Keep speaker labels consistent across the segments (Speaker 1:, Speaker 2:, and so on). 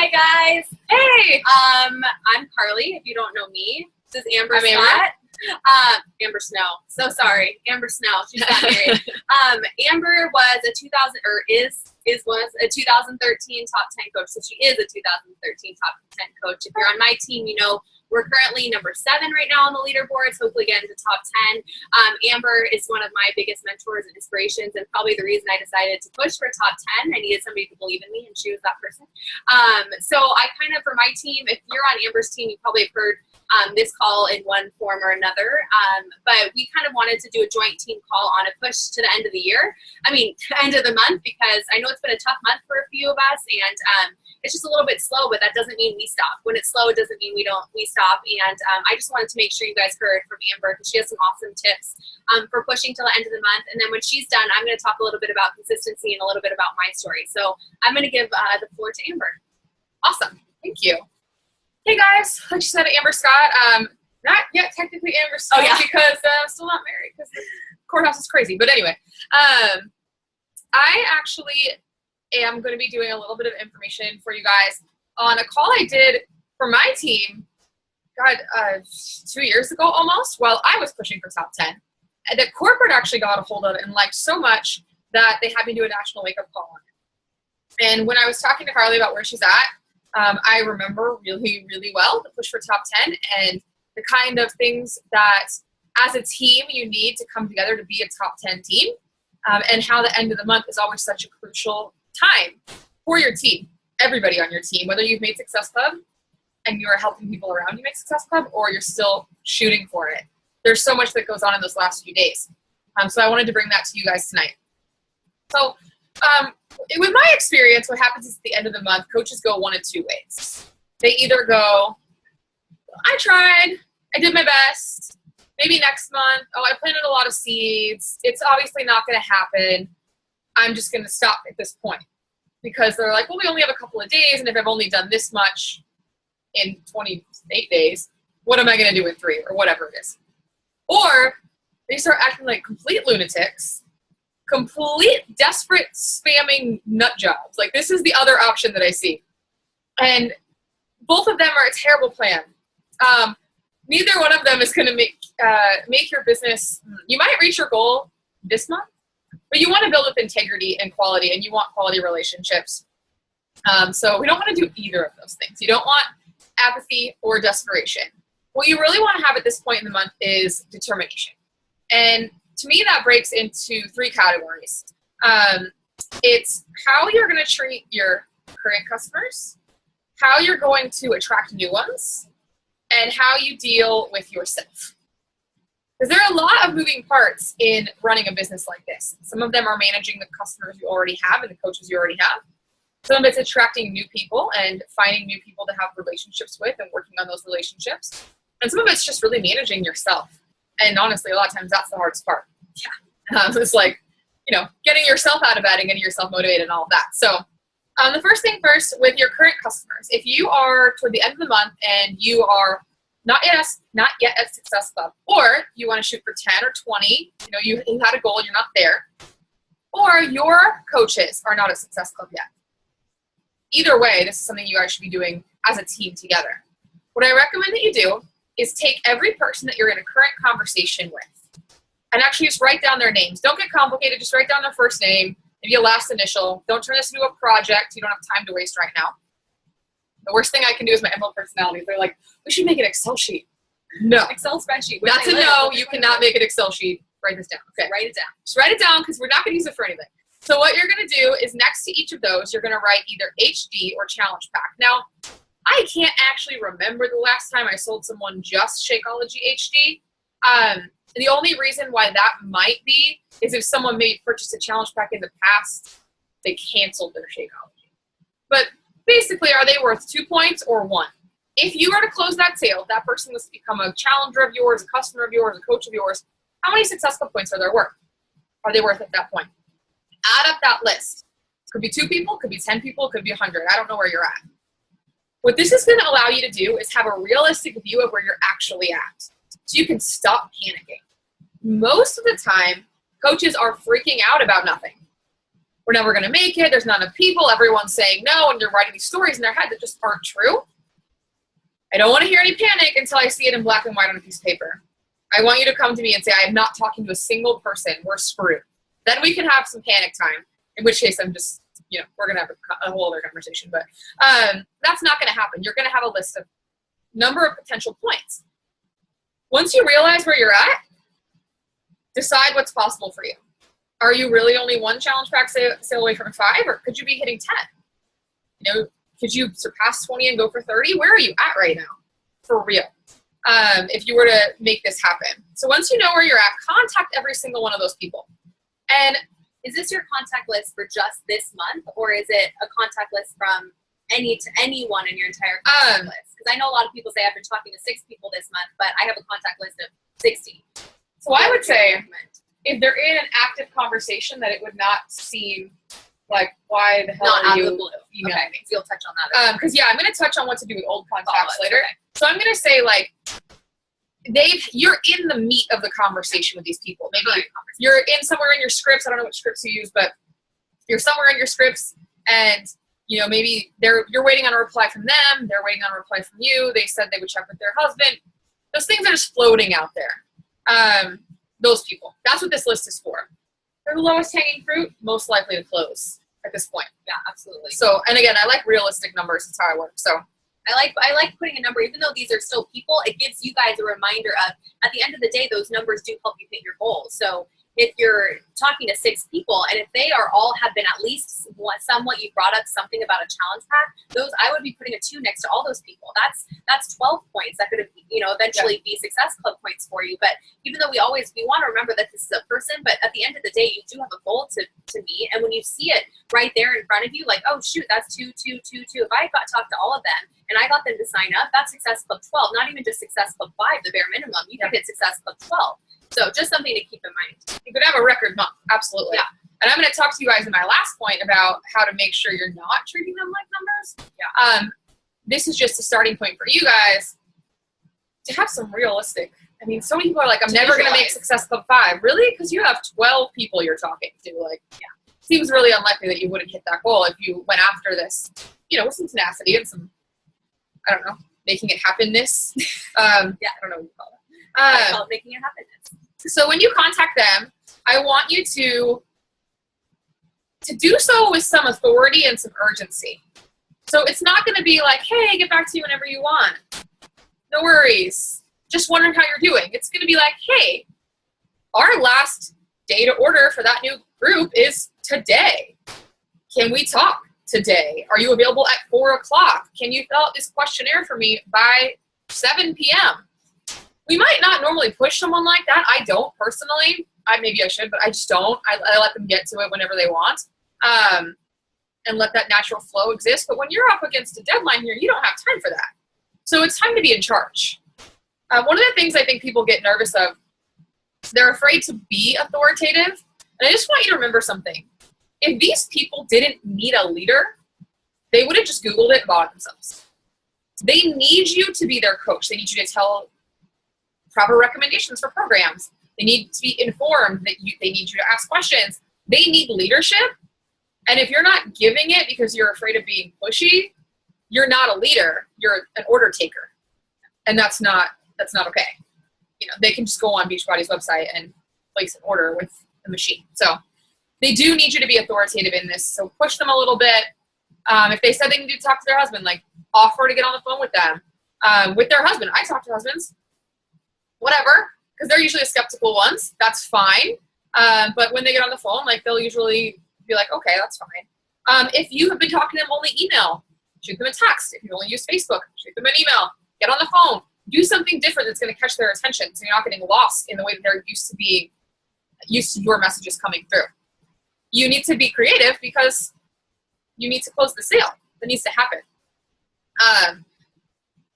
Speaker 1: Hi guys.
Speaker 2: Hey.
Speaker 1: I'm Carly. If you don't know me, this is Amber
Speaker 2: I'm
Speaker 1: Scott. Amber Snow. So sorry, Amber Snow. She's not married. Amber was a 2013 top 10 coach. So she is a 2013 top 10 coach. If you're on my team, you know we're currently number 7 right now on the leaderboards. Hopefully get into top 10. Amber is one of my biggest mentors and inspirations, and probably the reason I decided to push for top 10. I needed somebody to believe in me, and she was that person. So I kind of, for my team, if you're on Amber's team, you probably have heard this call in one form or another, but we kind of wanted to do a joint team call on a push to the end of the year. I mean, end of the month, because I know it's been a tough month for a few of us, and it's just a little bit slow, but that doesn't mean we stop. When it's slow, it doesn't mean we stop. And I just wanted to make sure you guys heard from Amber, because she has some awesome tips for pushing till the end of the month. And then when she's done, I'm going to talk a little bit about consistency and a little bit about my story. So I'm going to give the floor to Amber.
Speaker 2: Awesome. Thank you. Hey guys, like she said, Amber Scott. Not yet technically Amber Scott, because I'm still not married because the courthouse is crazy. But anyway, I actually am going to be doing a little bit of information for you guys on a call I did for my team, 2 years ago almost, while I was pushing for top 10. And the corporate actually got a hold of it and liked so much that they had me do a national wake-up call on it. And when I was talking to Carly about where she's at, I remember really, really well the push for top 10 and the kind of things that as a team you need to come together to be a top 10 team, and how the end of the month is always such a crucial time for your team, everybody on your team, whether you've made Success Club and you're helping people around you make Success Club, or you're still shooting for it. There's so much that goes on in those last few days. So I wanted to bring that to you guys tonight. So with my experience, what happens is at the end of the month, coaches go one of two ways. They either go, I tried, I did my best, maybe next month, I planted a lot of seeds, it's obviously not going to happen, I'm just going to stop at this point. Because they're like, well, we only have a couple of days, and if I've only done this much in 28 days, what am I going to do in 3, or whatever it is? Or they start acting like complete lunatics, complete desperate spamming nut jobs. Like, this is the other option that I see. And both of them are a terrible plan. Neither one of them is going to make your business, you might reach your goal this month, but you want to build with integrity and quality, and you want quality relationships. So we don't want to do either of those things. You don't want apathy or desperation. What you really want to have at this point in the month is determination. And to me, that breaks into 3 categories. It's how you're going to treat your current customers, how you're going to attract new ones, and how you deal with yourself. Because there are a lot of moving parts in running a business like this. Some of them are managing the customers you already have and the coaches you already have. Some of it's attracting new people and finding new people to have relationships with and working on those relationships. And some of it's just really managing yourself. And honestly, a lot of times that's the hardest part. Yeah. It's like, getting yourself out of bed and getting yourself motivated and all of that. So the first thing first, with your current customers, if you are toward the end of the month and you are not yet at Success Club, or you want to shoot for 10 or 20, you had a goal, you're not there, or your coaches are not at Success Club yet. Either way, this is something you guys should be doing as a team together. What I recommend that you do is take every person that you're in a current conversation with and actually just write down their names. Don't get complicated, just write down their first name, maybe a last initial. Don't turn this into a project. You don't have time to waste right now. The worst thing I can do is my envelope personalities. They're like, we should make an Excel sheet. No.
Speaker 1: Excel spreadsheet.
Speaker 2: That's a no. You cannot make an Excel sheet. Write this down. Okay.
Speaker 1: Write it down.
Speaker 2: Just write it down, because we're not going to use it for anything. So what you're going to do is next to each of those, you're going to write either HD or Challenge Pack. Now, I can't actually remember the last time I sold someone just Shakeology HD. The only reason why that might be is if someone maybe purchased a Challenge Pack in the past, they canceled their Shakeology. But basically, are they worth 2 points or 1? If you were to close that sale, that person was to become a challenger of yours, a customer of yours, a coach of yours, how many Success Club points are there worth? Are they worth at that point? Add up that list. Could be 2 people, could be 10 people, could be 100. I don't know where you're at. What this is going to allow you to do is have a realistic view of where you're actually at, so you can stop panicking. Most of the time, coaches are freaking out about nothing. we're never going to make it. There's not enough people. Everyone's saying no. And you're writing these stories in their head that just aren't true. I don't want to hear any panic until I see it in black and white on a piece of paper. I want you to come to me and say, I am not talking to a single person. We're screwed. Then we can have some panic time, in which case I'm just, we're going to have a whole other conversation. But that's not going to happen. You're going to have a list of number of potential points. Once you realize where you're at, decide what's possible for you. Are you really only one challenge pack sale away from 5, or could you be hitting 10? Could you surpass 20 and go for 30? Where are you at right now? For real. If you were to make this happen. So once you know where you're at, contact every single one of those people. And
Speaker 1: is this your contact list for just this month, or is it a contact list from anyone in your entire contact list? Because I know a lot of people say I've been talking to 6 people this month, but I have a contact list of 60.
Speaker 2: So I would say if they're in an active conversation, that it would not seem like, why the hell are you emailing me?
Speaker 1: So you'll touch on that.
Speaker 2: Because I'm going to touch on what to do with old contacts later. Okay. So I'm going to say, like, you're in the meat of the conversation with these people. Maybe you're in somewhere in your scripts. I don't know what scripts you use, but you're somewhere in your scripts, and maybe you're waiting on a reply from them. They're waiting on a reply from you. They said they would check with their husband. Those things are just floating out there. Those people. That's what this list is for. They're the lowest hanging fruit, most likely to close at this point.
Speaker 1: Yeah, absolutely.
Speaker 2: So, and again, I like realistic numbers. That's how I work. So
Speaker 1: I like putting a number, even though these are still people, it gives you guys a reminder of, at the end of the day, those numbers do help you hit your goals. So if you're talking to 6 people, and if they are all have been at least somewhat, you brought up something about a challenge pack, those I would be putting a 2 next to all those people. That's 12 points that could eventually be Success Club points for you. But even though we want to remember that this is a person, but at the end of the day, you do have a goal to meet. And when you see it right there in front of you, like, oh shoot, that's 2, 2, 2, 2. If I got talked to all of them and I got them to sign up, that's Success Club 12. Not even just Success Club 5, the bare minimum. You could hit Success Club 12. So just something to keep in mind.
Speaker 2: You could have a record month, absolutely.
Speaker 1: Yeah.
Speaker 2: And I'm going to talk to you guys in my last point about how to make sure you're not treating them like numbers.
Speaker 1: Yeah.
Speaker 2: This is just a starting point for you guys to have some realistic. I mean, so many people are like, I'm never going to make Success Club 5. Really? Because you have 12 people you're talking to. Like, seems really unlikely that you wouldn't hit that goal if you went after this, with some tenacity and some, I don't know, making it happenness. I don't know what you call it.
Speaker 1: I call it making it happen.
Speaker 2: So when you contact them, I want you to do so with some authority and some urgency. So it's not going to be like, hey, get back to you whenever you want. No worries. Just wondering how you're doing. It's going to be like, hey, our last day to order for that new group is today. Can we talk today? Are you available at 4 o'clock? Can you fill out this questionnaire for me by 7 p.m.? We might not normally push someone like that. I don't personally. Maybe I should, but I just don't. I let them get to it whenever they want, and let that natural flow exist. But when you're up against a deadline here, you don't have time for that. So it's time to be in charge. One of the things I think people get nervous of, they're afraid to be authoritative. And I just want you to remember something. If these people didn't need a leader, they would have just Googled it and bought it themselves. They need you to be their coach. They need you to tell proper recommendations for programs. They need to be informed. They need you to ask questions. They need leadership. And if you're not giving it because you're afraid of being pushy, you're not a leader. You're an order taker. And that's not okay. They can just go on Beachbody's website and place an order with the machine. So they do need you to be authoritative in this. So push them a little bit. If they said they need to talk to their husband, like, offer to get on the phone with them. With their husband. I talk to husbands. Whatever, because they're usually the skeptical ones. That's fine. But when they get on the phone, like, they'll usually be like, okay, that's fine. If you have been talking to them only email, shoot them a text. If you only use Facebook, shoot them an email. Get on the phone. Do something different that's going to catch their attention so you're not getting lost in the way that they're used to your messages coming through. You need to be creative because you need to close the sale. That needs to happen.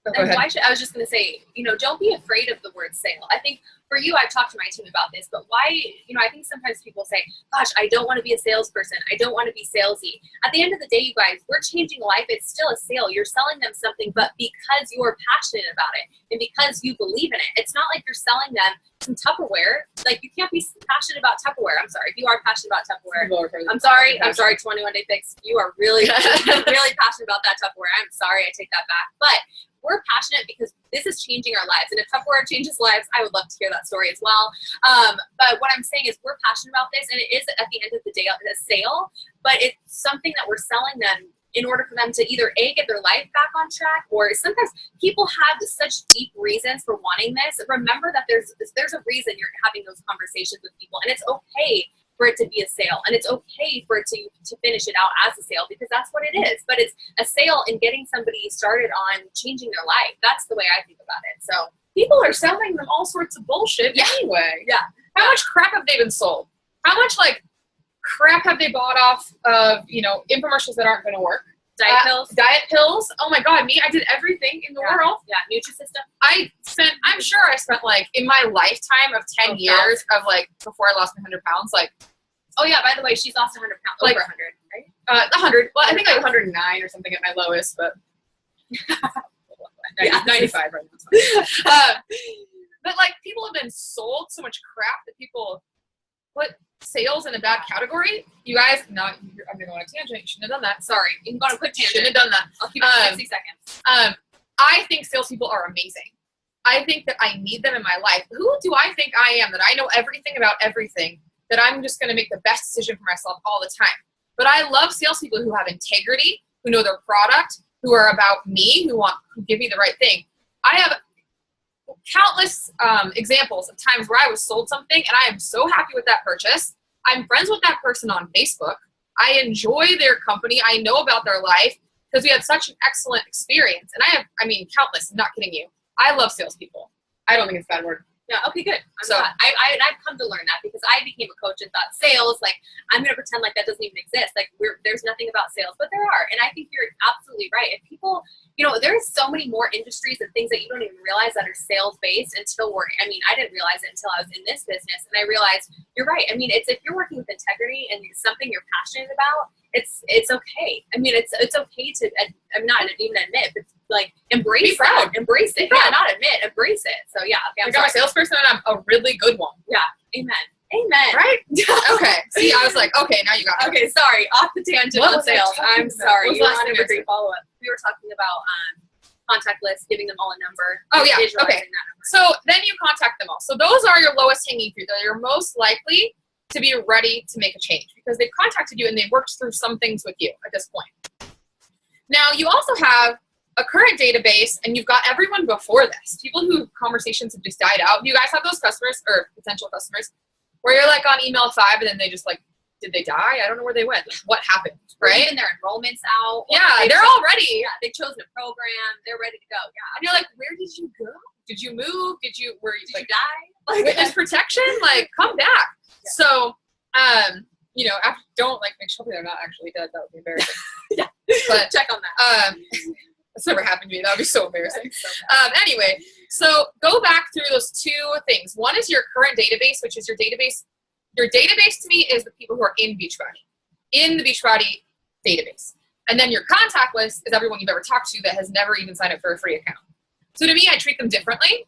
Speaker 1: And why should, I was just going to say, don't be afraid of the word sale. I think for you, I've talked to my team about this, but why, I think sometimes people say, gosh, I don't want to be a salesperson. I don't want to be salesy. At the end of the day, you guys, we're changing life. It's still a sale. You're selling them something, but because you're passionate about it and because you believe in it, it's not like you're selling them some Tupperware. Like, you can't be passionate about Tupperware. I'm sorry. If you are passionate about Tupperware, I'm sorry, 21 Day Fix. You are really, really passionate about that Tupperware. I'm sorry. I take that back. But we're passionate because this is changing our lives. And if Tupperware changes lives, I would love to hear that story as well. But what I'm saying is we're passionate about this, and it is at the end of the day a sale, but it's something that we're selling them in order for them to either A, get their life back on track, or sometimes people have such deep reasons for wanting this. Remember that there's a reason you're having those conversations with people, and it's okay for it to be a sale, and it's okay for it to finish it out as a sale, because that's what it is. But it's a sale in getting somebody started on changing their life. That's the way I think about it. So
Speaker 2: people are selling them all sorts of bullshit anyway.
Speaker 1: Yeah.
Speaker 2: How much crap have they been sold? How much crap have they bought off of, infomercials that aren't going to work?
Speaker 1: Diet pills.
Speaker 2: Diet pills. Oh my God, me, I did everything in the world.
Speaker 1: Yeah, Nutrisystem.
Speaker 2: I'm sure I spent in my lifetime of 10 years of before I lost 100 pounds,
Speaker 1: oh yeah, by the way, she's lost 100 pounds, over 100, right?
Speaker 2: 100, well, I think 109 or something at my lowest, but 95 right now. But people have been sold so much crap that people put sales in a bad category. You guys, I'm gonna go on a tangent. You shouldn't have done that. Sorry.
Speaker 1: You can go on a quick tangent.
Speaker 2: Shouldn't have done that.
Speaker 1: I'll keep it for 60 seconds.
Speaker 2: I think salespeople are amazing. I think that I need them in my life. Who do I think I am, that I know everything about everything, that I'm just going to make the best decision for myself all the time? But I love salespeople who have integrity, who know their product, who are about me, who give me the right thing. I have countless examples of times where I was sold something and I am so happy with that purchase. I'm friends with that person on Facebook. I enjoy their company. I know about their life because we had such an excellent experience. And countless, I'm not kidding you. I love salespeople. I don't think it's a bad word.
Speaker 1: Yeah, okay, good. I've come to learn that because I became a coach and thought sales, I'm going to pretend that doesn't even exist. There's nothing about sales, but there are. And I think you're absolutely right. If people, there's so many more industries and things that you don't even realize that are sales-based until I didn't realize it until I was in this business. And I realized, you're right. It's if you're working with integrity and it's something you're passionate about, it's okay. It's okay to, I'm not even admit, but embrace it. Embrace it. Yeah, not admit, embrace it. So yeah, okay.
Speaker 2: I got my salesperson and I'm a really good one.
Speaker 1: Yeah. Amen.
Speaker 2: Right? Okay. See, I was okay, now you got it.
Speaker 1: Okay, sorry. Off the tangent on sales. I'm sorry.
Speaker 2: What was last thing?
Speaker 1: Great follow-up. We were talking about contact lists, giving them all a number.
Speaker 2: Oh yeah. Okay.
Speaker 1: That number.
Speaker 2: So then you contact them all. So those are your lowest hanging fruit. They're most likely to be ready to make a change because they've contacted you and they've worked through some things with you at this point. Now you also have a current database and you've got everyone before this. People who conversations have just died out. You guys have those customers or potential customers where you're on email 5 and then they just did they die? I don't know where they went. What happened? Right?
Speaker 1: Even their enrollment's out.
Speaker 2: Yeah, they're all ready.
Speaker 1: Yeah, they've chosen a program. They're ready to go. Yeah.
Speaker 2: And you're where did you go? Did you move? Did you
Speaker 1: die?
Speaker 2: Witness protection? Come back. Yeah. So, don't make sure they're not actually dead. That would be embarrassing.
Speaker 1: Yeah.
Speaker 2: But
Speaker 1: check on that.
Speaker 2: That's never happened to me. That would be so embarrassing. Anyway, so go back through those two things. One is your current database, which is your database. Your database to me is the people who are in Beachbody, in the Beachbody database. And then your contact list is everyone you've ever talked to that has never even signed up for a free account. So to me, I treat them differently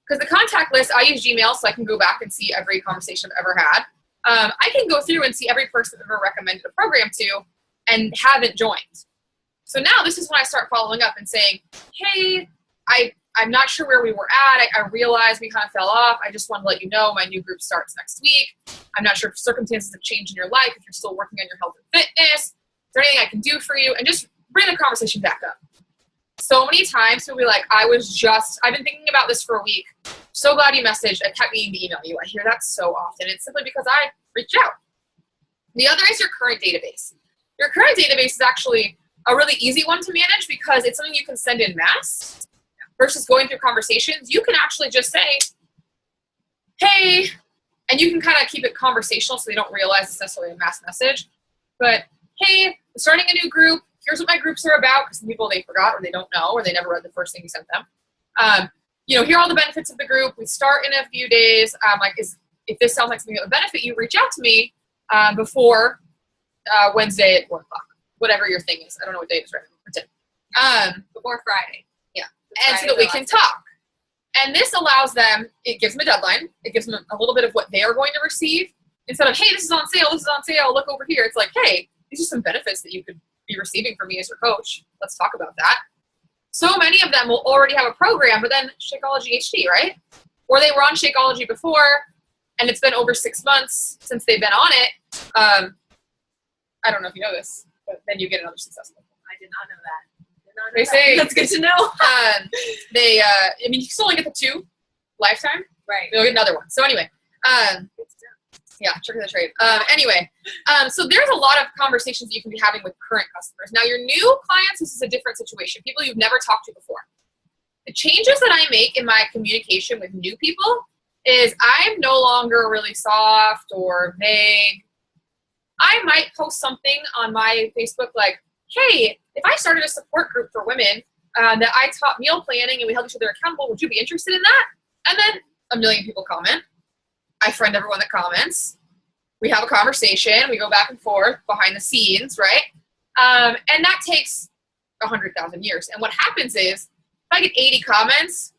Speaker 2: because the contact list, I use Gmail so I can go back and see every conversation I've ever had. I can go through and see every person I've ever recommended a program to and haven't joined. So now this is when I start following up and saying, hey, I'm not sure where we were at. I realized we kind of fell off. I just want to let you know my new group starts next week. I'm not sure if circumstances have changed in your life, if you're still working on your health and fitness. Is there anything I can do for you? And just bring the conversation back up. So many times people will be I've been thinking about this for a week. So glad you messaged. I kept meaning to email you. I hear that so often. It's simply because I reached out. The other is your current database. Your current database is actually a really easy one to manage because it's something you can send in mass versus going through conversations. You can actually just say, hey, and you can kind of keep it conversational so they don't realize it's necessarily a mass message. But hey, I'm starting a new group. here's what my groups are about, because some people, they forgot or they don't know or they never read the first thing you sent them. Here are all the benefits of the group. We start in a few days. If this sounds like something that would benefit you, reach out to me before Wednesday at 4 o'clock, whatever your thing is. I don't know what day it is right now.
Speaker 1: Before Friday.
Speaker 2: Yeah. And so that we can talk. And this allows them, it gives them a deadline. It gives them a little bit of what they are going to receive. Instead of, hey, this is on sale, look over here. It's like, hey, these are some benefits that you could be receiving from me as your coach. Let's talk about that. So many of them will already have a program, but then Shakeology HD, right? Or they were on Shakeology before, and it's been over 6 months since they've been on it. I don't know if you know this, but then you get another successful.
Speaker 1: I did not know that.
Speaker 2: They say
Speaker 1: that's good to know.
Speaker 2: You can still only get the 2 lifetime.
Speaker 1: Right.
Speaker 2: You'll get another one. So anyway, yeah, trick of the trade. So there's a lot of conversations that you can be having with current customers. Now, your new clients, this is a different situation. People you've never talked to before. The changes that I make in my communication with new people is I'm no longer really soft or vague. I might post something on my Facebook like, hey, if I started a support group for women that I taught meal planning and we held each other accountable, would you be interested in that? And then a million people comment. I friend everyone that comments. We have a conversation. We go back and forth behind the scenes, right? And that takes 100,000 years. And what happens is, if I get 80 comments,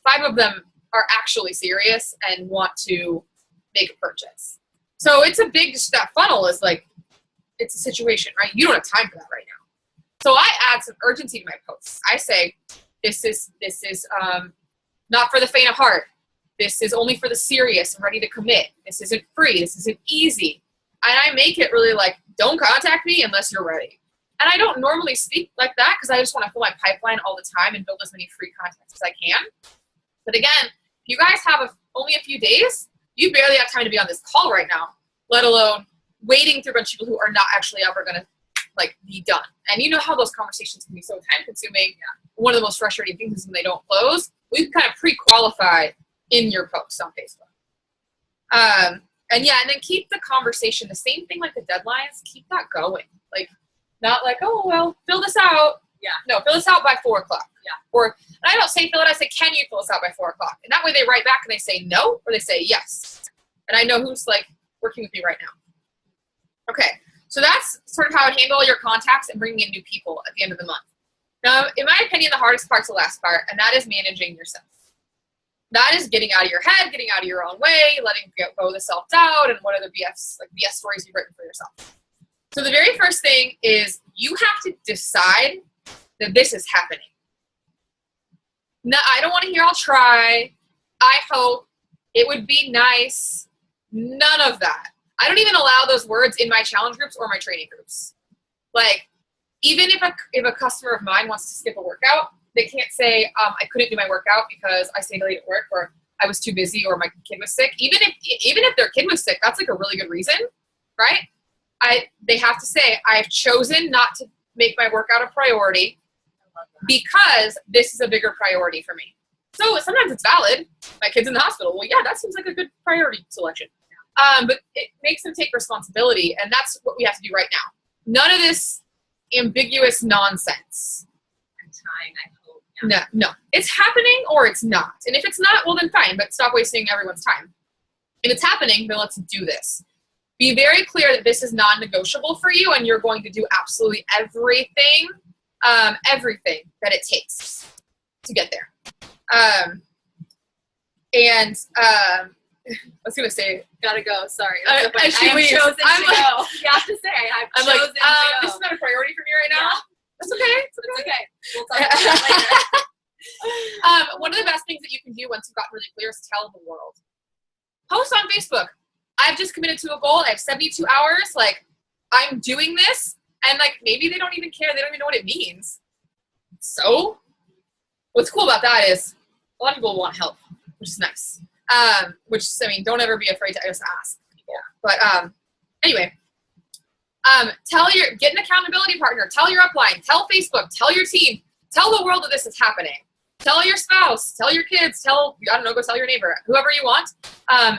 Speaker 2: 5 of them are actually serious and want to make a purchase. So it's a big, that funnel is like, it's a situation, right? You don't have time for that right now. So I add some urgency to my posts. I say, this is not for the faint of heart. This is only for the serious and ready to commit. This isn't free. This isn't easy. And I make it really like, don't contact me unless you're ready. And I don't normally speak like that because I just want to fill my pipeline all the time and build as many free contacts as I can. But again, if you guys have only a few days, you barely have time to be on this call right now, let alone wading through a bunch of people who are not actually ever going to be done. And you know how those conversations can be so time consuming. Yeah. One of the most frustrating things is when they don't close. We can kind of pre-qualify in your post on Facebook. And then keep the conversation, the same thing like the deadlines, keep that going. Like, not like, oh, well, fill this out. Yeah. No, fill this out by 4 o'clock. Yeah. Or, and I don't say fill it, I say, can you fill this out by 4 o'clock? And that way they write back and they say no, or they say yes. And I know who's working with me right now. Okay. So that's sort of how I handle your contacts and bringing in new people at the end of the month. Now, in my opinion, the hardest part's the last part, and that is managing yourself. That is getting out of your head, getting out of your own way, letting go of the self-doubt, and what are the BS stories you've written for yourself. So the very first thing is you have to decide that this is happening. No, I don't want to hear I'll try. I hope. It would be nice. None of that. I don't even allow those words in my challenge groups or my training groups. Even if a customer of mine wants to skip a workout, they can't say, I couldn't do my workout because I stayed late at work, or I was too busy, or my kid was sick. Even if their kid was sick, that's a really good reason, right? They have to say, I've chosen not to make my workout a priority because this is a bigger priority for me. So sometimes it's valid. My kid's in the hospital. Well, yeah, that seems like a good priority selection. But it makes them take responsibility, and that's what we have to do right now. None of this ambiguous nonsense.
Speaker 1: I'm trying, I hope. Yeah.
Speaker 2: No. It's happening or it's not. And if it's not, well then fine, but stop wasting everyone's time. If it's happening, then let's do this. Be very clear that this is non-negotiable for you, and you're going to do absolutely everything that it takes to get there. I was going to say,
Speaker 1: gotta go, sorry.
Speaker 2: I have chosen to
Speaker 1: go. You have to say, I've chosen to go.
Speaker 2: This is not a priority for me right now.
Speaker 1: Yeah.
Speaker 2: That's okay.
Speaker 1: It's okay. We'll talk about that later.
Speaker 2: One of the best things that you can do once you've gotten really clear is tell the world. Post on Facebook. I've just committed to a goal. I have 72 hours. I'm doing this. And maybe they don't even care. They don't even know what it means. So what's cool about that is a lot of people want help, which is nice. Don't ever be afraid to just ask people. But anyway, get an accountability partner. Tell your upline. Tell Facebook. Tell your team. Tell the world that this is happening. Tell your spouse. Tell your kids. Go tell your neighbor. Whoever you want.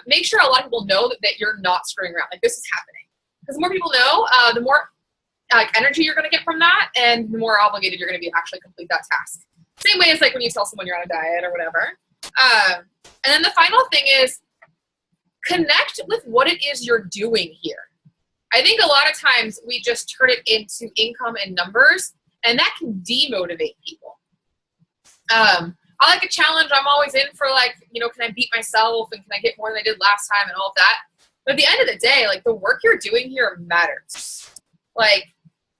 Speaker 2: Make sure a lot of people know that you're not screwing around. This is happening. Because the more people know, the more like energy you're going to get from that, and the more obligated you're going to be to actually complete that task. Same way as like when you tell someone you're on a diet or whatever. And then the final thing is connect with what it is you're doing here. I think a lot of times we just turn it into income and numbers, and that can demotivate people. I like a challenge. I'm always in for like, you know, can I beat myself and can I get more than I did last time and all of that. But at the end of the day, like the work you're doing here matters. Like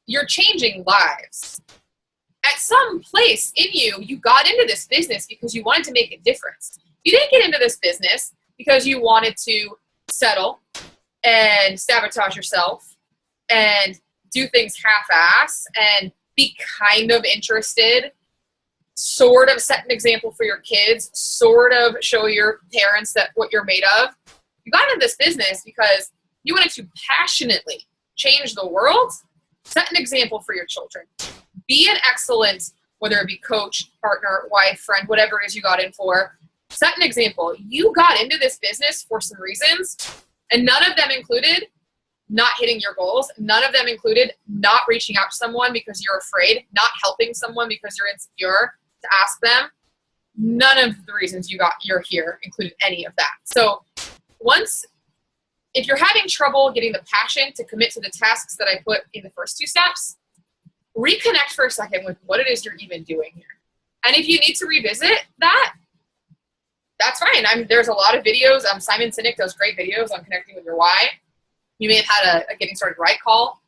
Speaker 2: you're changing lives. At some place in you, you got into this business because you wanted to make a difference. You didn't get into this business because you wanted to settle and sabotage yourself and do things half-ass and be kind of interested, sort of set an example for your kids, sort of show your parents that what you're made of. You got into this business because you wanted to passionately change the world, set an example for your children. Be an excellent, whether it be coach, partner, wife, friend, whatever it is you got in for. Set an example. You got into this business for some reasons, and none of them included not hitting your goals. None of them included not reaching out to someone because you're afraid, not helping someone because you're insecure to ask them. None of the reasons you're here included any of that. So if you're having trouble getting the passion to commit to the tasks that I put in the first two steps, reconnect for a second with what it is you're even doing here. And if you need to revisit that, that's fine. There's a lot of videos. Simon Sinek does great videos on connecting with your why. You may have had a Getting Started Right call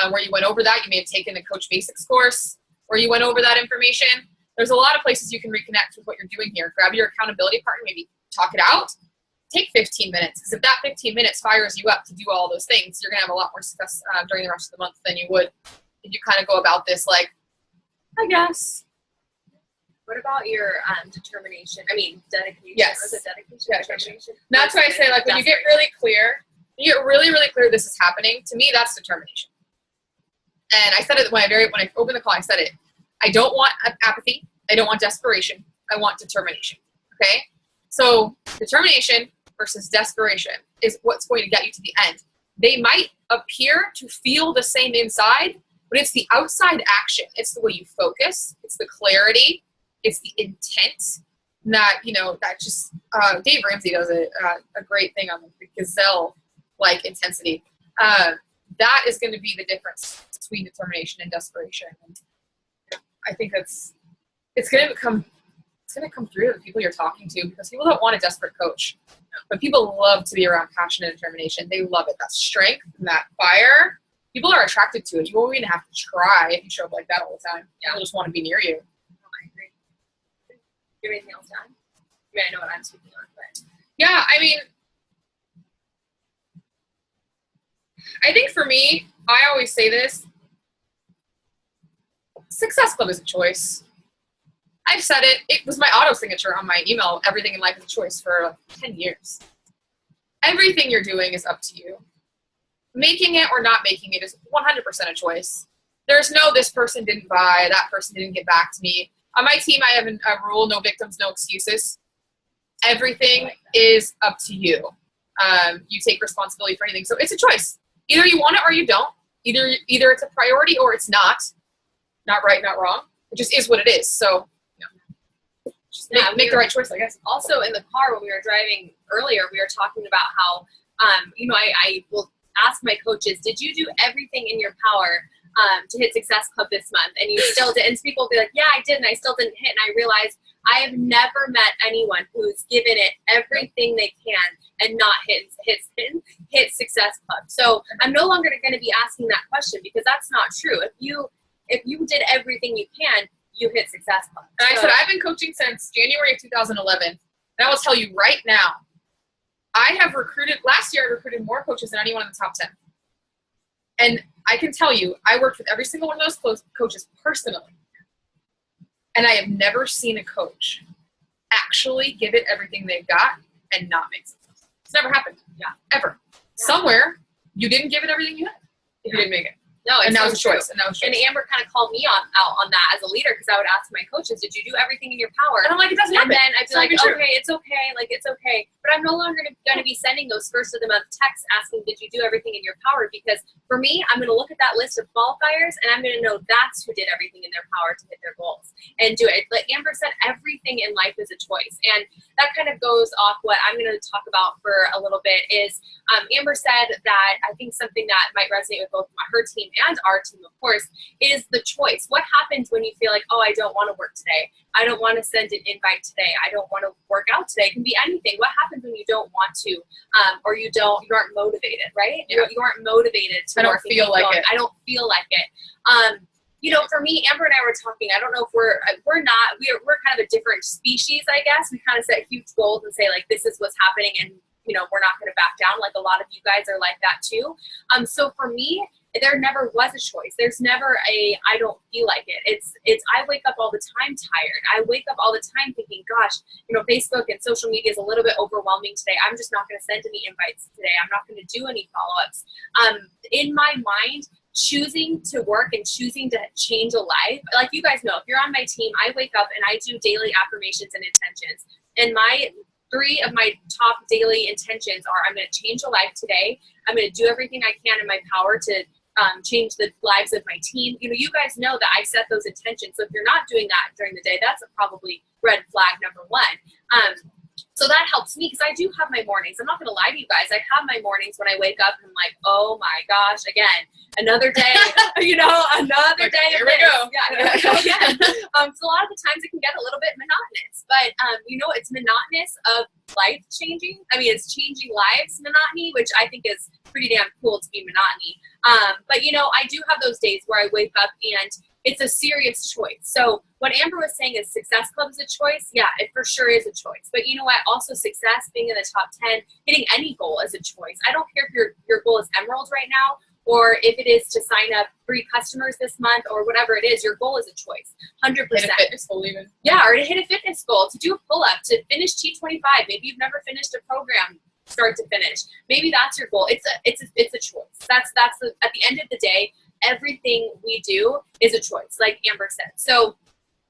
Speaker 2: where you went over that. You may have taken a Coach Basics course where you went over that information. There's a lot of places you can reconnect with what you're doing here. Grab your accountability partner, maybe talk it out. Take 15 minutes, because if that 15 minutes fires you up to do all those things, you're going to have a lot more success during the rest of the month than you would if you kind of go about this like, I guess.
Speaker 1: What about your determination? I mean, dedication.
Speaker 2: Yes.
Speaker 1: Was it dedication?
Speaker 2: Yeah, determination. That's why I say, like, when you get really clear, this is happening, to me, that's determination. And I said it when I opened the call, I said it. I don't want apathy. I don't want desperation. I want determination. Okay? So determination versus desperation is what's going to get you to the end. They might appear to feel the same inside, but it's the outside action. It's the way you focus. It's the clarity. It's the intent that, that just, Dave Ramsey does a great thing on the gazelle-like intensity. That is going to be the difference between determination and desperation. And I think it's going to come through to the people you're talking to, because people don't want a desperate coach, but people love to be around passion and determination. They love it. That strength and that fire. People are attracted to it. You won't even have to try if you show up like that all the time. People just want to be near you.
Speaker 1: I agree. Do you have anything else to add? I mean, I know what I'm speaking on, but
Speaker 2: yeah, I mean, I think for me, I always say this: Success Club is a choice. I've said it. It was my auto signature on my email. Everything in life is a choice for 10 years. Everything you're doing is up to you. Making it or not making it is 100% a choice. There's no, this person didn't buy, that person didn't get back to me. On my team, I have a rule: no victims, no excuses. Everything is up to you. You take responsibility for anything. So it's a choice. Either you want it or you don't. Either it's a priority or it's not. Not right, not wrong. It just is what it is. So make the right choice, I guess.
Speaker 1: Also, in the car when we were driving earlier, we were talking about how, I will ask my coaches, did you do everything in your power to hit Success Club this month? And you still did. And people will be like, yeah, I did, and I still didn't hit. And I realized I have never met anyone who's given it everything they can and not hit Success Club. So I'm no longer going to be asking that question, because that's not true. If you did everything you can, you hit Success Club.
Speaker 2: And I said, I've been coaching since January of 2011. And I will tell you right now, last year I recruited more coaches than anyone in the top 10. And I can tell you, I worked with every single one of those coaches personally. And I have never seen a coach actually give it everything they've got and not make success. It's never happened. Yeah, ever. Yeah. Somewhere, you didn't give it everything you had if you didn't make it.
Speaker 1: No,
Speaker 2: and that was a
Speaker 1: true.
Speaker 2: choice. And
Speaker 1: Amber kind of called me out on that as a leader, because I would ask my coaches, did you do everything in your power?
Speaker 2: And I'm like, it doesn't happen.
Speaker 1: And then I'd be like, okay, it's okay. Like, it's okay. But I'm no longer going to be sending those first of the month texts asking, did you do everything in your power? Because for me, I'm going to look at that list of qualifiers, and I'm going to know that's who did everything in their power to hit their goals and do it. Like Amber said, everything in life is a choice. And that kind of goes off what I'm going to talk about for a little bit is Amber said that I think something that might resonate with both her team and our team, of course, is the choice. What happens when you feel like, oh, I don't want to work today. I don't want to send an invite today. I don't want to work out today. It can be anything. What happens when you don't want to, or you aren't motivated, right?
Speaker 2: Yeah.
Speaker 1: You aren't motivated to work.
Speaker 2: I don't feel like it.
Speaker 1: I don't feel like it. You know, for me, Amber and I were talking. I don't know if we're kind of a different species, I guess. We kind of set huge goals and say, like, this is what's happening, and you know, we're not going to back down. Like a lot of you guys are like that too. So for me, there never was a choice. There's never I don't feel like it. It's I wake up all the time tired. I wake up all the time thinking, gosh, you know, Facebook and social media is a little bit overwhelming today. I'm just not going to send any invites today. I'm not going to do any follow-ups. In my mind, choosing to work and choosing to change a life, like you guys know, if you're on my team, I wake up and I do daily affirmations and intentions. And my 3 of my top daily intentions are, I'm going to change a life today. I'm going to do everything I can in my power to change the lives of my team. You know, you guys know that I set those intentions. So if you're not doing that during the day, that's probably red flag number 1. So that helps me because I do have my mornings. I'm not going to lie to you guys. I have my mornings when I wake up and I'm like, oh my gosh, again, another day, you know, another day.
Speaker 2: Here we go.
Speaker 1: Yeah, here we go again. So a lot of the times it can get a little bit monotonous, but you know, it's monotonous of life changing. I mean, it's changing lives monotony, which I think is pretty damn cool to be monotony. But you know, I do have those days where I wake up and it's a serious choice. So what Amber was saying is Success Club is a choice. Yeah, it for sure is a choice. But you know what? Also success, being in the top 10, hitting any goal is a choice. I don't care if your goal is Emerald right now, or if it is to sign up 3 customers this month, or whatever it is, your goal is a choice. 100%.
Speaker 2: Hit a fitness goal even.
Speaker 1: Yeah, or to hit a fitness goal, to do a pull-up, to finish T25. Maybe you've never finished a program start to finish. Maybe that's your goal. It's a choice. That's at the end of the day, everything we do is a choice, like Amber said. So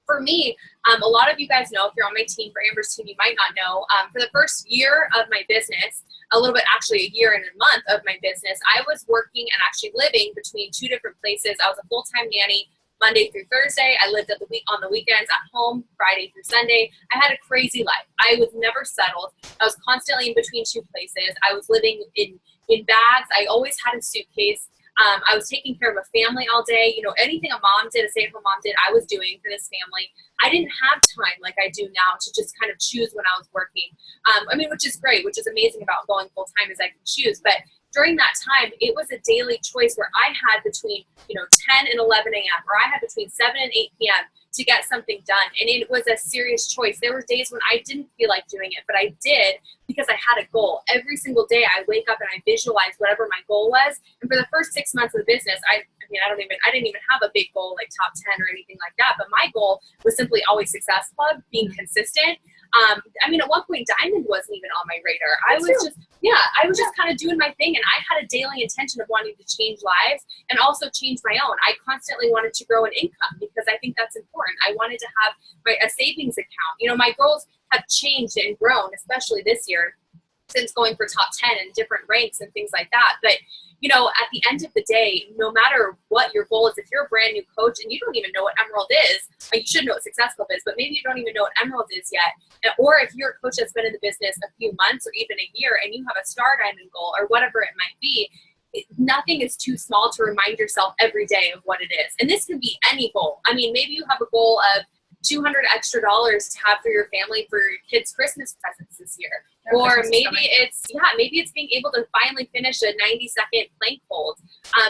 Speaker 1: for me, a lot of you guys know, if you're on my team, for Amber's team, you might not know, for the first year of my business, a little bit, actually a year and a month of my business, I was working and actually living between 2 different places. I was a full-time nanny Monday through Thursday. I lived on the weekends at home, Friday through Sunday. I had a crazy life. I was never settled. I was constantly in between 2 places. I was living in bags. I always had a suitcase. I was taking care of a family all day. You know, anything a mom did, a stay-at-home mom did, I was doing for this family. I didn't have time like I do now to just kind of choose when I was working. I mean, which is great, which is amazing about going full-time is I can choose. But during that time, it was a daily choice where I had between, you know, 10 and 11 a.m. or I had between 7 and 8 p.m. to get something done. And it was a serious choice. There were days when I didn't feel like doing it, but I did because I had a goal. Every single day I wake up and I visualize whatever my goal was. And for the first 6 months of the business, I didn't even have a big goal like top 10 or anything like that. But my goal was simply always Success Club, being consistent. I mean, at one point, Diamond wasn't even on my radar. I was just kind of doing my thing, and I had a daily intention of wanting to change lives and also change my own. I constantly wanted to grow an income because I think that's important. I wanted to have a savings account. You know, my goals have changed and grown, especially this year, since going for top 10 and different ranks and things like that. But you know, at the end of the day, no matter what your goal is, if you're a brand new coach and you don't even know what Emerald is, you should know what Success Club is, but maybe you don't even know what Emerald is yet. Or if you're a coach that's been in the business a few months or even a year and you have a Star Diamond goal or whatever it might be, nothing is too small to remind yourself every day of what it is. And this can be any goal. I mean, maybe you have a goal of $200 extra to have for your family for your kids' Christmas presents this year. Or maybe it's being able to finally finish a 90-second plank hold.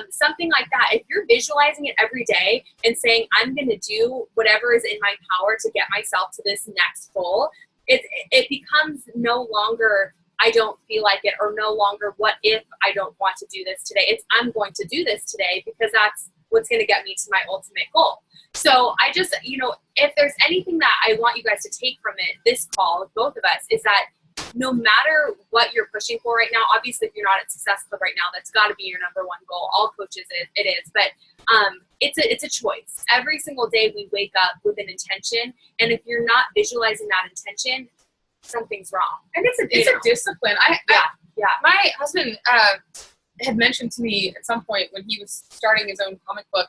Speaker 1: Something like that. If you're visualizing it every day and saying, I'm going to do whatever is in my power to get myself to this next goal, it becomes no longer, I don't feel like it, or no longer, what if I don't want to do this today? It's, I'm going to do this today because that's what's going to get me to my ultimate goal. So I just, you know, if there's anything that I want you guys to take from it, this call with both of us, is that no matter what you're pushing for right now, obviously if you're not at Success Club right now, that's got to be your number one goal. All coaches, it is. But it's a choice. Every single day we wake up with an intention. And if you're not visualizing that intention, something's wrong.
Speaker 2: And it's a discipline. My husband had mentioned to me at some point when he was starting his own comic book,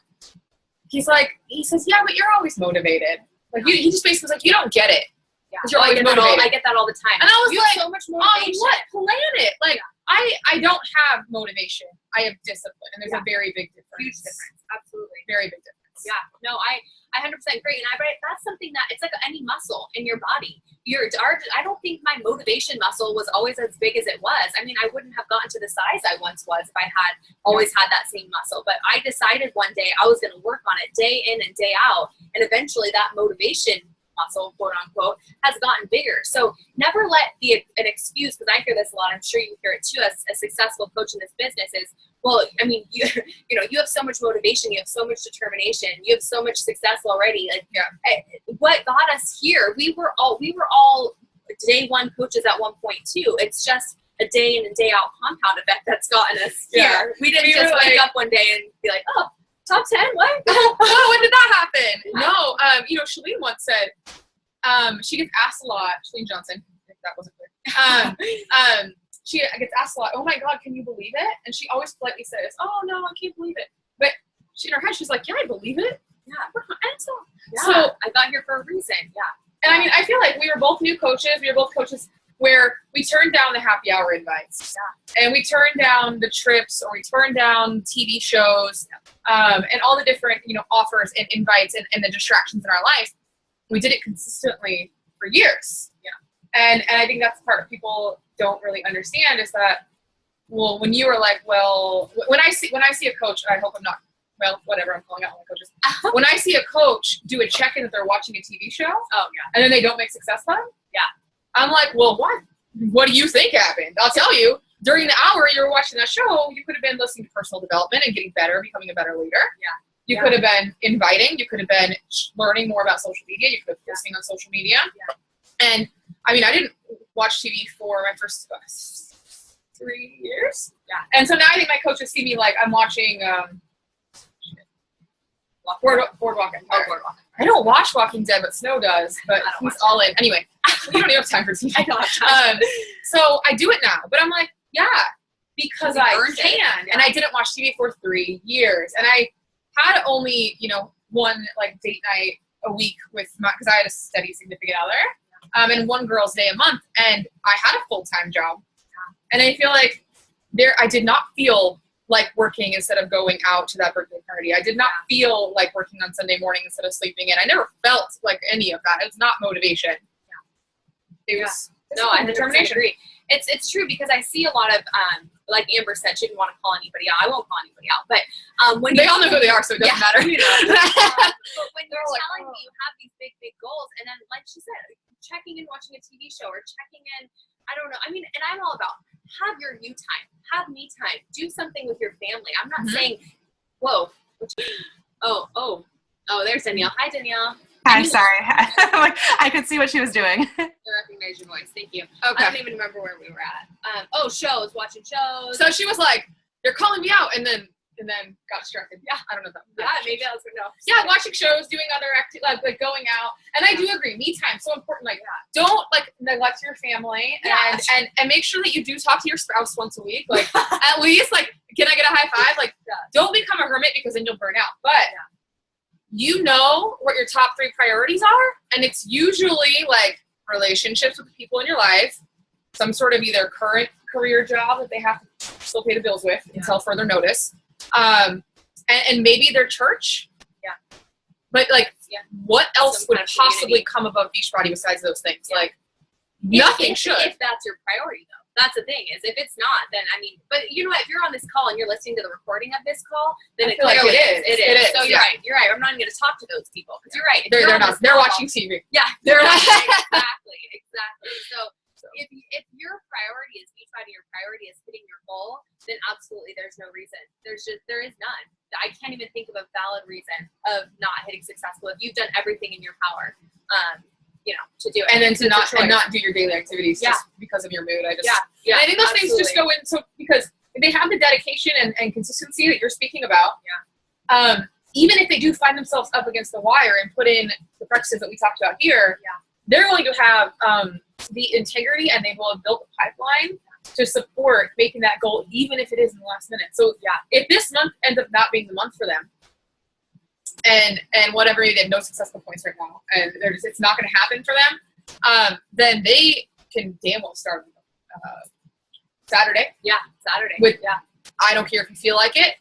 Speaker 2: he says, yeah, but you're always motivated. Like he just basically was like, you don't get it.
Speaker 1: Yeah.
Speaker 2: You're always motivated.
Speaker 1: I get that all the time.
Speaker 2: And I was
Speaker 1: you
Speaker 2: like,
Speaker 1: have so much motivation.
Speaker 2: on what planet? Like, I don't have motivation. I have discipline. And there's a very big difference.
Speaker 1: Huge difference. Absolutely.
Speaker 2: Very big difference.
Speaker 1: Yeah. No, I 100% agree. And that's something that, it's like any muscle in your body. I don't think my motivation muscle was always as big as it was. I mean, I wouldn't have gotten to the size I once was if I had always had that same muscle. But I decided one day I was going to work on it day in and day out. And eventually that motivation muscle, quote unquote, has gotten bigger. So never let an excuse, because I hear this a lot, I'm sure you hear it too, as a successful coach in this business is, well, I mean, you have so much motivation, you have so much determination, you have so much success already. Like, what got us here? We were all day one coaches at one point too. It's just a day in and day out compound effect that's gotten us here. We didn't just wake up one day and be like, oh, top 10, what?
Speaker 2: Oh, when did that happen? No, Shalene once said, she gets asked a lot, Shalene Johnson, if that wasn't clear. She gets asked a lot, oh my God, can you believe it? And she always politely says, oh no, I can't believe it. But in her head, she's like, yeah, I believe it.
Speaker 1: Yeah.
Speaker 2: So
Speaker 1: I got here for a reason. Yeah.
Speaker 2: And I mean, I feel like we were both new coaches. We were both coaches where we turned down the happy hour invites. Yeah. And we turned down the trips, or we turned down TV shows, and all the different, offers and invites and the distractions in our life. We did it consistently for years. Yeah. And I think that's the part people don't really understand is that, well, when you were like, well, when I see a coach, I hope I'm not, well, whatever, I'm calling out all my coaches. When I see a coach do a check-in that they're watching a TV show, and then they don't make Success Club, I'm like, well, what do you think happened? I'll tell you. During the hour you were watching that show, you could have been listening to personal development and getting better, becoming a better leader. Yeah. You could have been inviting. You could have been learning more about social media. You could have been listening on social media. Yeah. And I mean, I didn't watch TV for my first 3 years. Yeah. And so now I think my coaches see me like I'm watching Boardwalk Empire. Boardwalk. I don't watch Walking Dead, but Snow does. But he's all in. Anyway, you don't even have time for TV.
Speaker 1: I don't have time.
Speaker 2: So I do it now. But I'm like, because I can. Yeah. And I didn't watch TV for 3 years. And I had only, one like date night a week because I had a steady significant other, and one girl's day a month, and I had a full-time job. And I feel like I did not feel like working instead of going out to that birthday party. I did not feel like working on Sunday morning instead of sleeping in. I never felt like any of that. It's not motivation. Yeah. It was
Speaker 1: determination. Agree. It's true because I see a lot of like Amber said, she didn't want to call anybody out. I won't call anybody out, but when
Speaker 2: they all know who they are, so it doesn't matter.
Speaker 1: But when you're telling me you have these big goals, and then like she said, checking in, watching a TV show, or checking in, I don't know. I mean, and I'm all about have your you time, have me time, do something with your family. I'm not saying, whoa, oh, there's Danielle. Hi, Danielle.
Speaker 3: Hi, sorry. I could see what she was doing.
Speaker 1: I recognize your voice. Thank you.
Speaker 2: Okay.
Speaker 1: I don't even remember where we were at. Shows, watching shows.
Speaker 2: So she was like, "They're calling me out," and then got distracted. Yeah, I don't know that.
Speaker 1: Yeah, maybe that was no.
Speaker 2: Yeah, watching shows, doing other like going out, and I do agree. Me time so important. Like, don't like neglect your family, and make sure that you do talk to your spouse once a week. Like, at least like, can I get a high five? Like, don't become a hermit because then you'll burn out. But you know what your top 3 priorities are, and it's usually like relationships with the people in your life, some sort of either current career job that they have to still pay the bills with until further notice, and maybe their church. Yeah. But like, what else would possibly come above Beachbody besides those things? Yeah. Like, nothing should.
Speaker 1: If that's your priority, though. That's the thing, is if it's not, then I mean, but you know what, if you're on this call and you're listening to the recording of this call, then it clearly is. It is. So you're right. I'm not even going to talk to those people because you're right.
Speaker 2: They're not. They're watching TV.
Speaker 1: Yeah. They're watching. Exactly. So if your priority is Beachbody, your priority is hitting your goal, then absolutely there's no reason. There is none. I can't even think of a valid reason of not hitting successful if you've done everything in your power. to do it.
Speaker 2: And then to
Speaker 1: It's a
Speaker 2: not
Speaker 1: choice.
Speaker 2: do your daily activities just because of your mood.
Speaker 1: Yeah.
Speaker 2: And I think those things just go in, so because if they have the dedication and consistency that you're speaking about, even if they do find themselves up against the wire and put in the practices that we talked about here, they're going to have the integrity, and they will have built a pipeline to support making that goal, even if it is in the last minute. So if this month ends up not being the month for them, and whatever, they have no successful points right now, and it's not going to happen for them, then they can damn well start Saturday.
Speaker 1: Saturday.
Speaker 2: I don't care if you feel like it.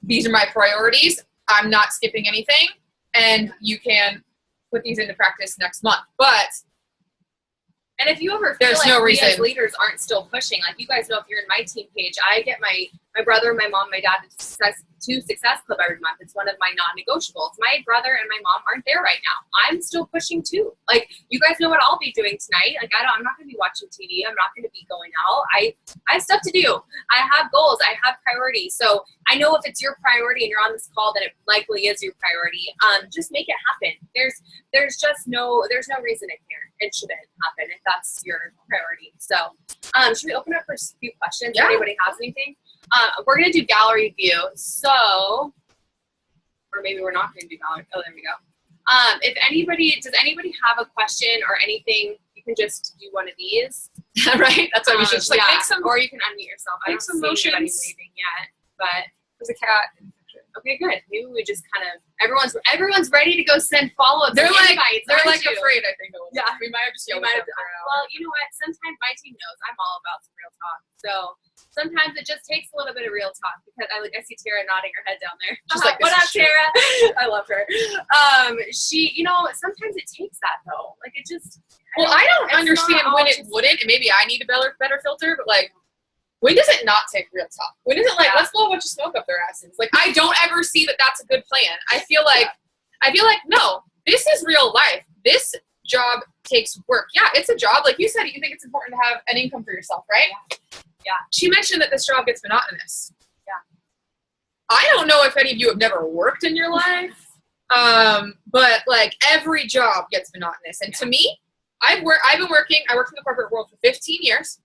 Speaker 2: These are my priorities. I'm not skipping anything, and you can put these into practice next month.
Speaker 1: And if you ever feel like we as leaders aren't still pushing, like you guys know, if you're in my team page, I get my brother, my mom, my dad to Success Club every month. It's one of my non-negotiables. My brother and my mom aren't there right now. I'm still pushing too. Like, you guys know what I'll be doing tonight. Like, I'm not going to be watching TV. I'm not going to be going out. I have stuff to do. I have goals. I have priorities. So I know if it's your priority and you're on this call, then it likely is your priority. Just make it happen. There's no reason it shouldn't happen if that's your priority. So should we open up for a few questions? If anybody has anything? We're going to do gallery view. So, or maybe we're not going to do gallery. Oh, there we go. Does anybody have a question or anything? You can just do one of these. Right? That's why we should just make some. Or you can unmute yourself. I don't see anybody waving yet, but
Speaker 2: there's a cat.
Speaker 1: Okay, good. Maybe we just kind of everyone's ready to go send follow-ups.
Speaker 2: They're like
Speaker 1: invites,
Speaker 2: afraid. I think.
Speaker 1: Yeah,
Speaker 2: we might have just yelled.
Speaker 1: Well, you know what? Sometimes my team knows I'm all about some real talk. So sometimes it just takes a little bit of real talk because I see Tara nodding her head down there.
Speaker 2: She's like,
Speaker 1: what up, Tara? I love her. She, sometimes it takes that though. Like it just.
Speaker 2: Well, I don't understand when it wouldn't, and maybe I need a better filter, but like. When does it not take real talk? When is it like, let's blow a bunch of smoke up their asses? Like, I don't ever see that that's a good plan. I feel like, no, this is real life. This job takes work. Yeah, it's a job. Like you said, you think it's important to have an income for yourself, right?
Speaker 1: Yeah.
Speaker 2: She mentioned that this job gets monotonous.
Speaker 1: Yeah.
Speaker 2: I don't know if any of you have never worked in your life, but like every job gets monotonous. And to me, I worked in the corporate world for 15 years.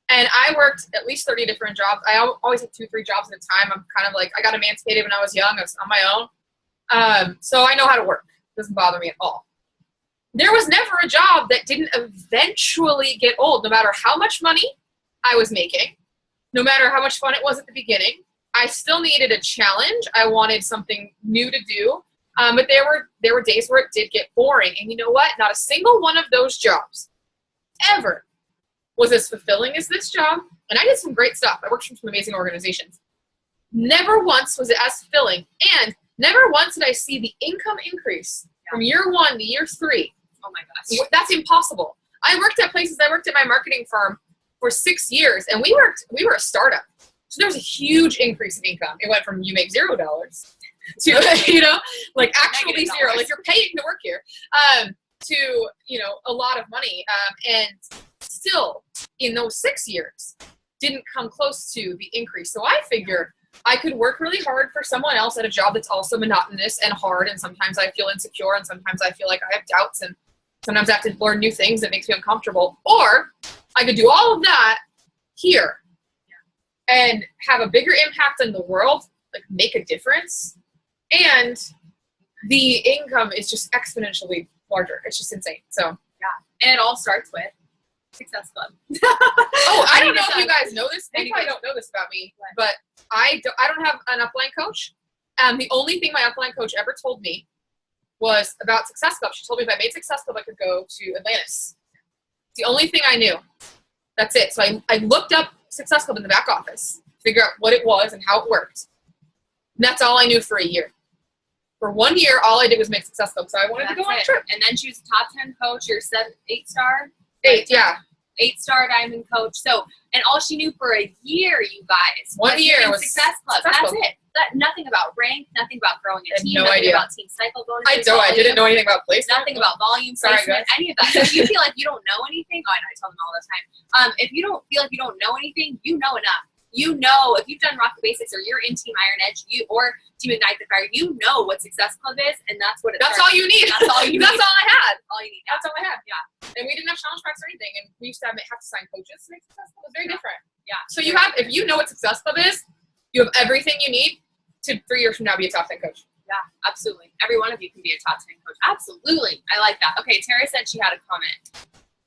Speaker 2: And I worked at least 30 different jobs. I always had 2-3 jobs at a time. I'm kind of like, I got emancipated when I was young. I was on my own. So I know how to work. It doesn't bother me at all. There was never a job that didn't eventually get old, no matter how much money I was making, no matter how much fun it was at the beginning. I still needed a challenge. I wanted something new to do. But there were days where it did get boring. And you know what? Not a single one of those jobs ever was as fulfilling as this job, and I did some great stuff. I worked for some amazing organizations. Never once was it as fulfilling, and never once did I see the income increase from year 1 to year 3.
Speaker 1: Oh my gosh.
Speaker 2: That's impossible. I worked at my marketing firm for 6 years, and we were a startup. So there was a huge increase in income. It went from you make $0 to, like actually zero, like you're paying to work here, to, a lot of money. And still, in those 6 years, didn't come close to the increase. So I figure I could work really hard for someone else at a job that's also monotonous and hard, and sometimes I feel insecure, and sometimes I feel like I have doubts, and sometimes I have to learn new things that makes me uncomfortable. Or I could do all of that here and have a bigger impact on the world, like make a difference, and the income is just exponentially larger. It's just insane. So
Speaker 1: and it all starts with Success Club.
Speaker 2: I don't know if you guys know this. They probably don't know this about me, but I don't have an upline coach. The only thing my upline coach ever told me was about Success Club. She told me if I made Success Club, I could go to Atlantis. It's the only thing I knew. That's it. So I looked up Success Club in the back office, figure out what it was and how it worked. And that's all I knew for a year. For 1 year, all I did was make Success Club. So I wanted to go on a trip.
Speaker 1: And then she was a top 10 coach. You're 8-star.
Speaker 2: 8-star
Speaker 1: diamond coach. So, and all she knew for a year, you guys.
Speaker 2: 1 year was
Speaker 1: Success Club. That's it. Nothing about rank, nothing about growing a team,
Speaker 2: nothing
Speaker 1: idea about team cycle bonuses.
Speaker 2: I didn't know anything about placement.
Speaker 1: Nothing about volume, placement, any of that. So if you feel like you don't know anything, I know, I tell them all the time. If you don't feel like you don't know anything, you know enough. You know, if you've done Rock the Basics or you're in Team Iron Edge, or Team Ignite the Fire, you know what Success Club is, and that's what it is.
Speaker 2: That's all you need.
Speaker 1: That's all you need.
Speaker 2: That's all I had.
Speaker 1: All you need.
Speaker 2: That's all I had. Yeah. And we didn't have challenge packs or anything, and we used to have to sign coaches to make Success Club. It was very different.
Speaker 1: Yeah.
Speaker 2: So you have, if you know what Success Club is, you have everything you need to 3 years from now be a top 10 coach.
Speaker 1: Yeah, absolutely. Every one of you can be a top 10 coach. Absolutely. I like that. Okay, Tara said she had a comment.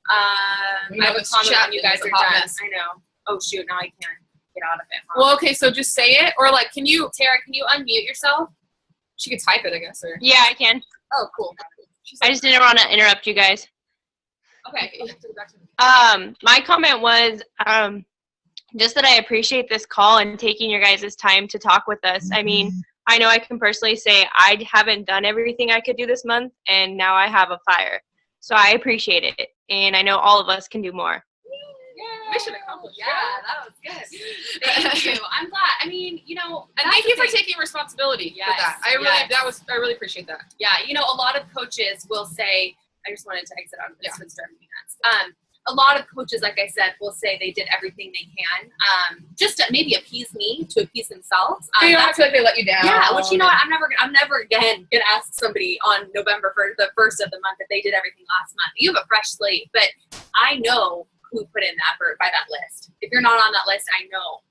Speaker 1: I have a comment when you guys are done. Mess. I know. Oh, shoot. Now I can't get out of it. Huh?
Speaker 2: Well, okay, so just say it. Or, like,
Speaker 1: Tara, can you unmute yourself?
Speaker 2: She could type it, I guess. Or.
Speaker 4: Yeah, I can.
Speaker 2: Oh, cool.
Speaker 4: I just didn't want to interrupt you guys.
Speaker 1: Okay.
Speaker 4: My comment was just that I appreciate this call and taking your guys' time to talk with us. I mean, I know I can personally say I haven't done everything I could do this month, and now I have a fire. So I appreciate it, and I know all of us can do more.
Speaker 1: Yeah.
Speaker 2: Mission accomplished.
Speaker 1: Yeah, that was good. Thank you. I'm glad. I mean, you know,
Speaker 2: and thank you for taking responsibility for that. I really appreciate that.
Speaker 1: Yeah, you know, a lot of coaches will say, I just wanted to exit out of this and start moving next. A lot of coaches, like I said, will say they did everything they can, just to maybe appease me, to appease themselves.
Speaker 2: You don't feel like they let you down.
Speaker 1: Yeah, which, you know what, I'm never again gonna ask somebody on November 1st, the first of the month, if they did everything last month. You have a fresh slate, but I know who put in the effort by that list. If you're not on that list, I know.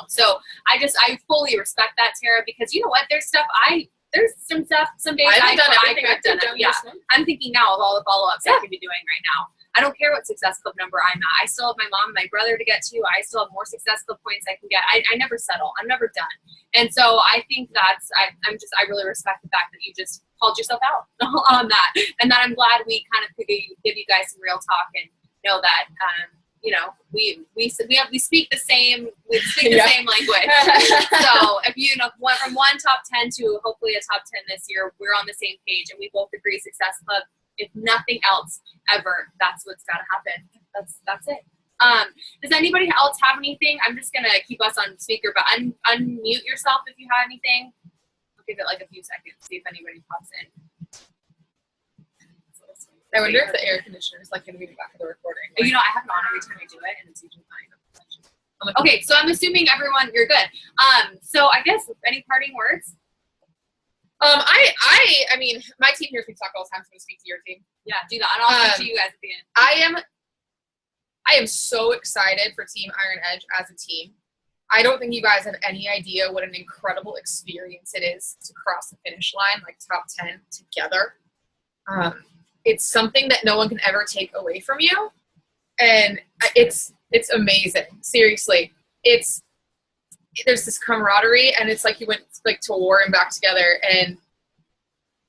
Speaker 1: So I fully respect that, Tara, because you know what, there's some stuff, some days I could have done it. Yeah, I'm thinking now of all the follow-ups I could be doing right now. I don't care what Success Club number I'm at. I still have my mom and my brother to get to. I still have more Success Club points I can get. I never settle. I'm never done. And so I think I really respect the fact that you just called yourself out on that. And that I'm glad we kind of could give you guys some real talk and know that, you know, we speak the same, same language. So if you know, from one top 10 to hopefully a top 10 this year, we're on the same page and we both agree Success Club. If nothing else ever, that's what's got to happen. That's it. Does anybody else have anything? I'm just going to keep us on speaker, but unmute yourself if you have anything. I'll give it like a few seconds, see if anybody pops in.
Speaker 2: I wonder if the air conditioner is like going to be in the back of the recording.
Speaker 1: Like, you know, I have it on every time I do it, and it's usually fine. Okay, so I'm assuming everyone, you're good. So I guess any parting words?
Speaker 2: I mean, my team here speaks talk all the time, so I'm going to speak to your team.
Speaker 1: Yeah, do that. And I'll speak to you guys at the end.
Speaker 2: I am so excited for Team Iron Edge as a team. I don't think you guys have any idea what an incredible experience it is to cross the finish line, like top 10 together. It's something that no one can ever take away from you. And it's amazing. Seriously. There's this camaraderie, and it's like you went like to war and back together, and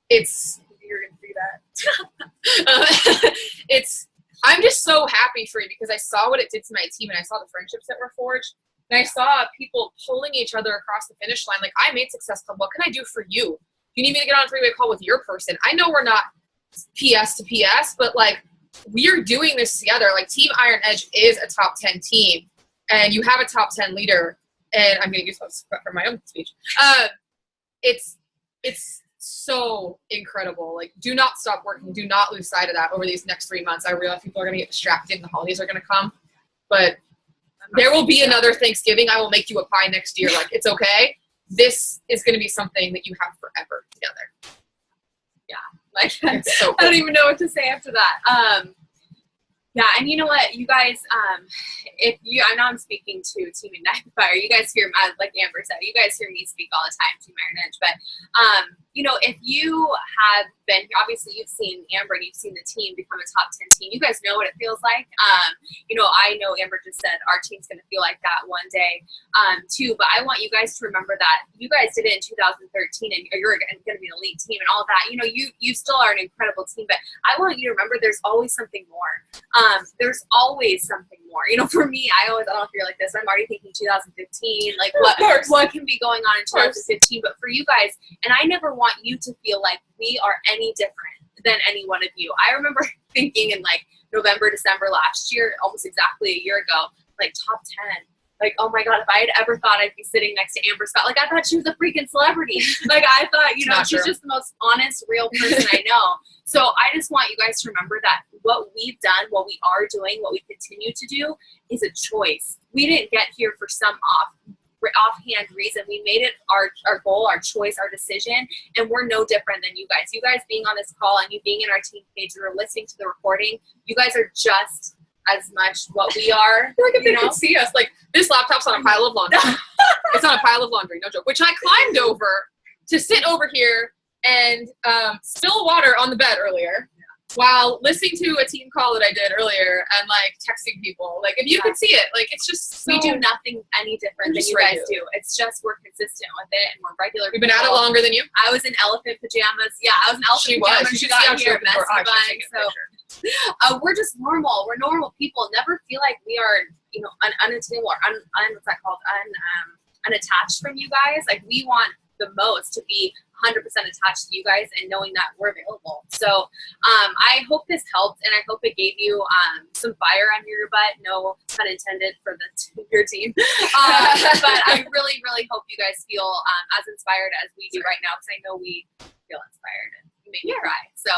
Speaker 2: you're gonna do that. I'm just so happy for you because I saw what it did to my team, and I saw the friendships that were forged, and I saw people pulling each other across the finish line. Like, I made Success Club. What can I do for you? You need me to get on a 3-way call with your person. I know we're not PS to PS, but like, we're doing this together. Like, Team Iron Edge is a top 10 team, and you have a top 10 leader. And I'm going to use this for my own speech. It's so incredible. Like, do not stop working. Do not lose sight of that over these next 3 months. I realize people are going to get distracted and the holidays are going to come. But there will be another Thanksgiving. I will make you a pie next year. Like, it's okay. This is going to be something that you have forever together.
Speaker 1: Yeah. Like,
Speaker 2: it's so cool.
Speaker 1: I don't even know what to say after that. Yeah, and you know what, you guys, I know I'm speaking to Team Ignite the Fire. You guys hear, like Amber said, you guys hear me speak all the time, Team Iron Edge. But, you know, if you have been, obviously you've seen Amber and you've seen the team become a top 10 team. You guys know what it feels like. You know, I know Amber just said our team's going to feel like that one day, too. But I want you guys to remember that you guys did it in 2013, and you're going to be an elite team and all that. You know, you still are an incredible team. But I want you to remember there's always something more. There's always something more. You know, for me, I don't know if you're like this, I'm already thinking 2015, like what can be going on in 2015. But for you guys, and I never want you to feel like we are any different than any one of you. I remember thinking in like November, December last year, almost exactly a year ago, like top 10. Like, oh my God, if I had ever thought I'd be sitting next to Amber Scott, like I thought she was a freaking celebrity. Like I thought, you know, she's just the most honest, real person I know. So I just want you guys to remember that what we've done, what we are doing, what we continue to do is a choice. We didn't get here for some offhand reason. We made it our goal, our choice, our decision, and we're no different than you guys. You guys being on this call and you being in our team page or listening to the recording, you guys are just as much what we are.
Speaker 2: I feel like if they could see us, like this laptop's on a pile of laundry. It's on a pile of laundry, no joke. Which I climbed over to sit over here and spill water on the bed earlier while listening to a team call that I did earlier and like texting people. Like if you could see it, like it's just
Speaker 1: we do nothing any different than you guys do. It's just we're consistent with it and we're regular.
Speaker 2: We've been at it longer than you.
Speaker 1: I was in elephant pajamas. Yeah, I was in elephant pajamas.
Speaker 2: You should
Speaker 1: got
Speaker 2: see how
Speaker 1: here,
Speaker 2: she
Speaker 1: messy
Speaker 2: opened the door.
Speaker 1: bun. So we're just normal. We're normal people. Never feel like we are, unattainable or what's that called? Unattached from you guys. Like we want the most to be 100% attached to you guys and knowing that we're available. So I hope this helped and I hope it gave you some fire under your butt. No pun intended for your team. But I really, really hope you guys feel as inspired as we do right now because I know we feel inspired and you made me cry. So,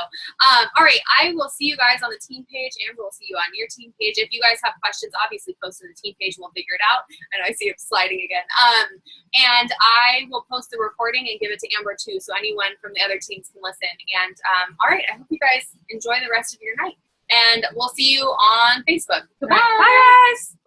Speaker 1: all right, I will see you guys on the team page. Amber will see you on your team page. If you guys have questions, obviously post to the team page. We'll figure it out. And I see it sliding again. And I will post the recording and give it to Amber too, so anyone from the other teams can listen. And all right, I hope you guys enjoy the rest of your night. And we'll see you on Facebook. Goodbye.
Speaker 2: Bye, guys.